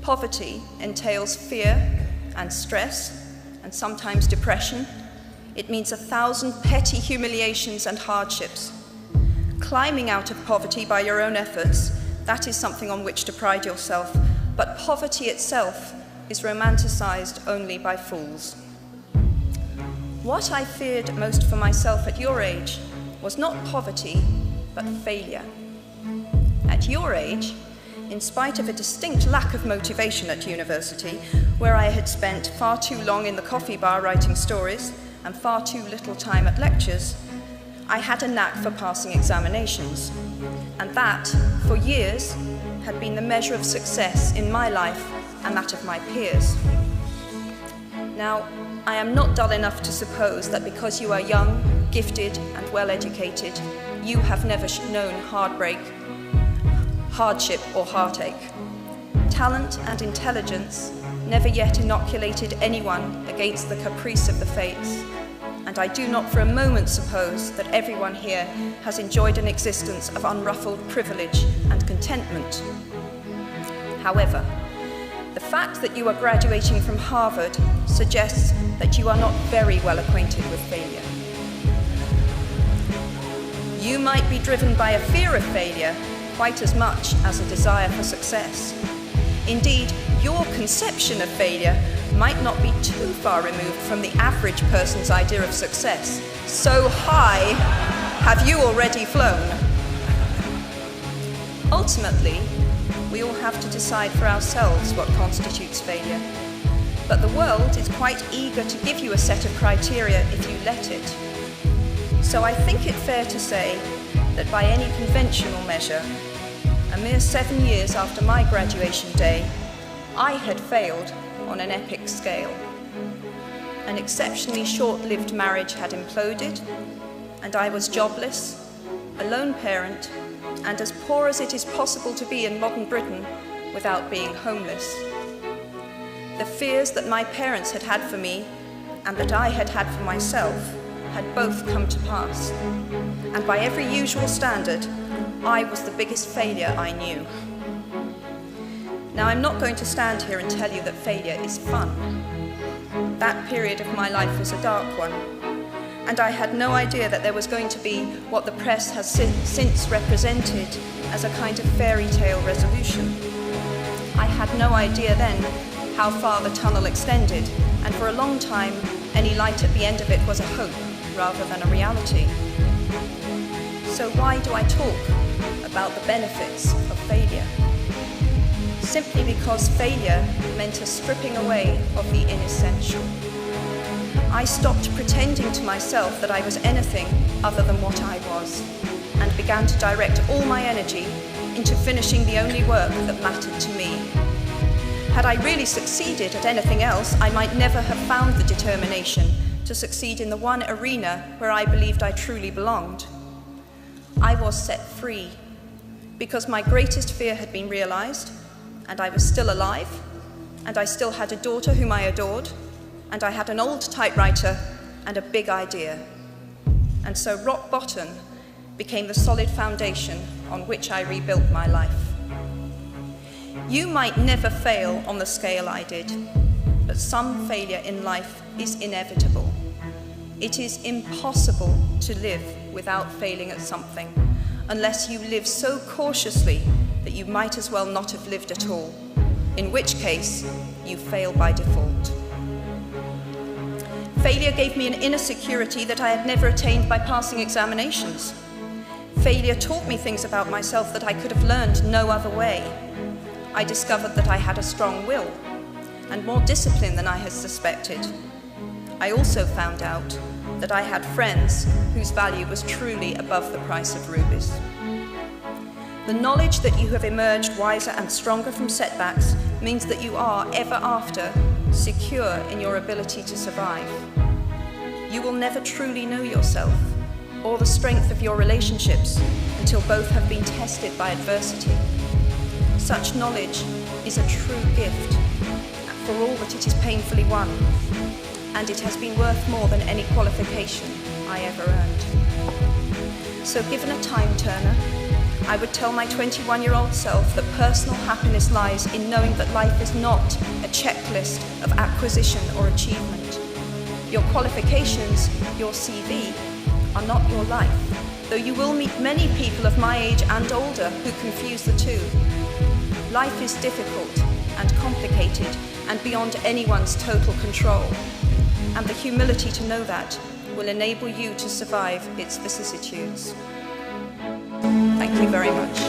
Poverty entails fear and stress, and sometimes depression. It means 1,000 petty humiliations and hardships. Climbing out of poverty by your own efforts, that is something on which to pride yourself, but poverty itself is romanticized only by fools. What I feared most for myself at your age was not poverty, but failure. At your age, in spite of a distinct lack of motivation at university, where I had spent far too long in the coffee bar writing stories and far too little time at lectures, I had a knack for passing examinations, and that, for years, had been the measure of success in my life and that of my peers. Now, I am not dull enough to suppose that because you are young, gifted, and well-educated, you have never known heartbreak, hardship, or heartache. Talent and intelligence never yet inoculated anyone against the caprice of the fates, and I do not for a moment suppose that everyone here has enjoyed an existence of unruffled privilege and contentment. However, the fact that you are graduating from Harvard suggests that you are not very well acquainted with failure. You might be driven by a fear of failure quite as much as a desire for success. Indeed, your conception of failure might not be too far removed from the average person's idea of success. So high have you already flown. Ultimately, we all have to decide for ourselves what constitutes failure. But the world is quite eager to give you a set of criteria if you let it. So I think it fair to say that by any conventional measure, a mere 7 years after my graduation day, I had failed on an epic scale. An exceptionally short-lived marriage had imploded, and I was jobless, a lone parent, and as poor as it is possible to be in modern Britain without being homeless. The fears that my parents had had for me and that I had had for myself had both come to pass, and by every usual standard, I was the biggest failure I knew. Now, I'm not going to stand here and tell you that failure is fun. That period of my life was a dark one, and I had no idea that there was going to be what the press has since represented as a kind of fairy tale resolution. I had no idea then how far the tunnel extended, and for a long time, any light at the end of it was a hope rather than a reality. So why do I talk about the benefits of failure? Simply because failure meant a stripping away of the inessential. I stopped pretending to myself that I was anything other than what I was, and began to direct all my energy into finishing the only work that mattered to me. Had I really succeeded at anything else, I might never have found the determination to succeed in the one arena where I believed I truly belonged. I was set free because my greatest fear had been realized, and I was still alive, and I still had a daughter whom I adored, and I had an old typewriter and a big idea. And so rock bottom became the solid foundation on which I rebuilt my life. You might never fail on the scale I did, but some failure in life is inevitable. It is impossible to live without failing at something, unless you live so cautiously that you might as well not have lived at all, in which case you fail by default. Failure gave me an inner security that I had never attained by passing examinations. Failure taught me things about myself that I could have learned no other way. I discovered that I had a strong will, and more discipline than I had suspected. I also found out that I had friends whose value was truly above the price of rubies. The knowledge that you have emerged wiser and stronger from setbacks means that you are, ever after, secure in your ability to survive. You will never truly know yourself or the strength of your relationships until both have been tested by adversity. Such knowledge is a true gift for all that it is painfully won, and it has been worth more than any qualification I ever earned. So given a time turner, I would tell my 21-year-old self that personal happiness lies in knowing that life is not a checklist of acquisition or achievement. Your qualifications, your CV, are not your life, though you will meet many people of my age and older who confuse the two. Life is difficult and complicated and beyond anyone's total control, and the humility to know that will enable you to survive its vicissitudes. Thank you very much.